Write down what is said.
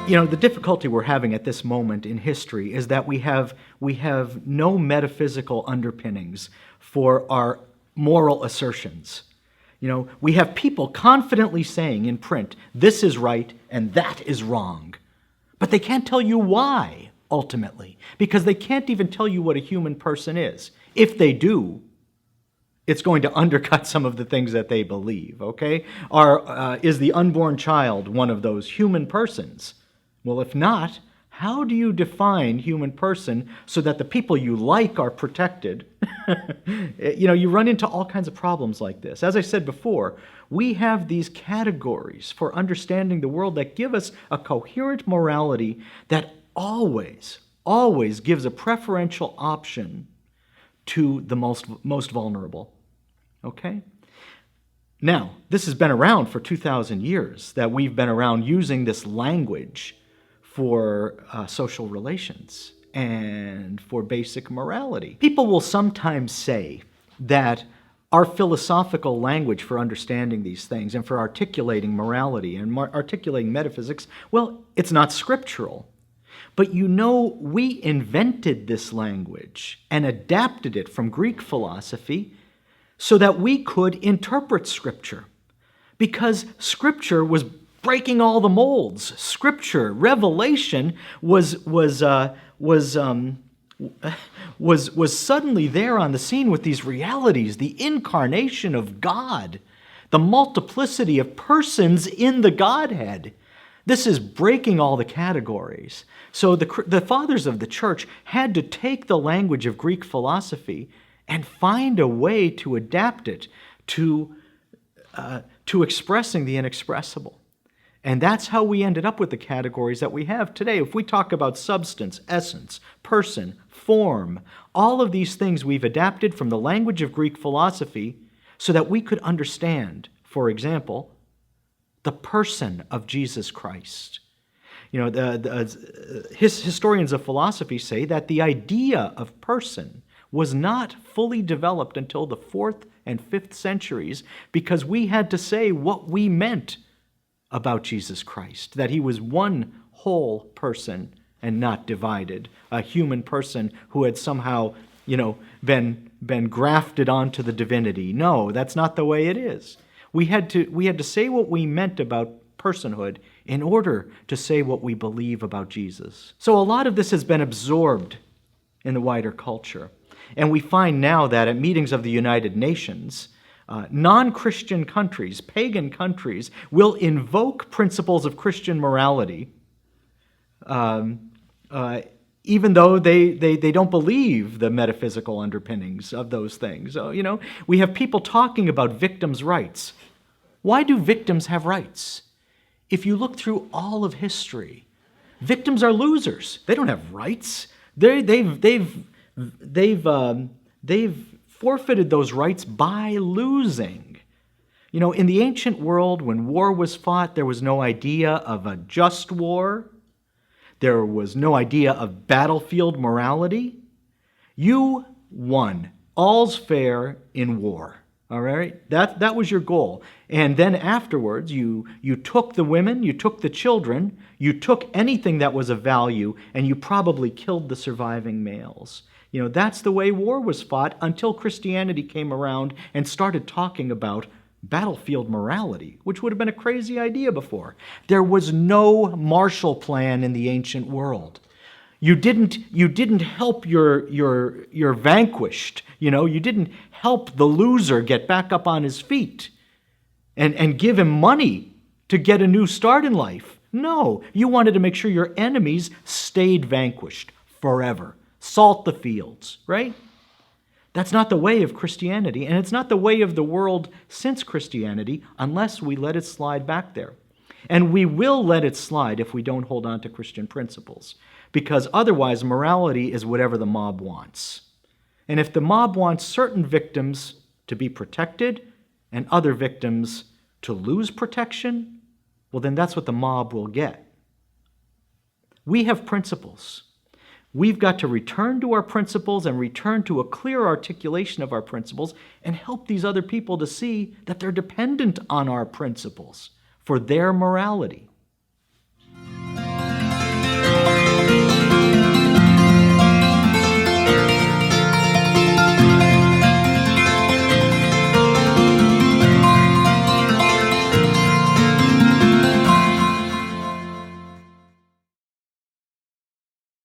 The difficulty we're having at this moment in history is that we have no metaphysical underpinnings for our moral assertions. We have people confidently saying in print, this is right and that is wrong. But they can't tell you why, ultimately, because they can't even tell you what a human person is. If they do, it's going to undercut some of the things that they believe, okay? Is the unborn child one of those human persons? Well, if not, how do you define human person so that the people you like are protected? You run into all kinds of problems like this. As I said before, we have these categories for understanding the world that give us a coherent morality that always gives a preferential option to the most vulnerable. Okay? Now, this has been around for 2,000 years, that we've been around using this language for social relations and for basic morality. People will sometimes say that our philosophical language for understanding these things and for articulating morality and articulating metaphysics, well, it's not scriptural. But we invented this language and adapted it from Greek philosophy so that we could interpret Scripture. Because Scripture was breaking all the molds. Scripture, revelation, was suddenly there on the scene with these realities, the incarnation of God, the multiplicity of persons in the Godhead. This is breaking all the categories. So the fathers of the church had to take the language of Greek philosophy and find a way to adapt it to expressing the inexpressible. And that's how we ended up with the categories that we have today. If we talk about substance, essence, person, form, all of these things we've adapted from the language of Greek philosophy so that we could understand, for example, the person of Jesus Christ. Historians of philosophy say that the idea of person was not fully developed until the 4th and 5th centuries because we had to say what we meant about Jesus Christ, that he was one whole person and not divided, a human person who had somehow, been grafted onto the divinity. No, that's not the way it is. We had to say what we meant about personhood in order to say what we believe about Jesus. So a lot of this has been absorbed in the wider culture. And we find now that at meetings of the United Nations, non-Christian countries, pagan countries, will invoke principles of Christian morality, even though they don't believe the metaphysical underpinnings of those things. So, we have people talking about victims' rights. Why do victims have rights? If you look through all of history, victims are losers. They don't have rights. They've forfeited those rights by losing. In the ancient world, when war was fought, there was no idea of a just war. There was no idea of battlefield morality. You won. All's fair in war. All right? That was your goal. And then afterwards, you took the women, you took the children, you took anything that was of value, and you probably killed the surviving males. That's the way war was fought until Christianity came around and started talking about battlefield morality, which would have been a crazy idea before. There was no Marshall Plan in the ancient world. You didn't help your vanquished. You didn't help the loser get back up on his feet and give him money to get a new start in life. No, you wanted to make sure your enemies stayed vanquished forever. Salt the fields, right? That's not the way of Christianity, and it's not the way of the world since Christianity unless we let it slide back there. And we will let it slide if we don't hold on to Christian principles, because otherwise morality is whatever the mob wants. And if the mob wants certain victims to be protected and other victims to lose protection, well, then that's what the mob will get. We have principles. We've got to return to our principles and return to a clear articulation of our principles and help these other people to see that they're dependent on our principles for their morality.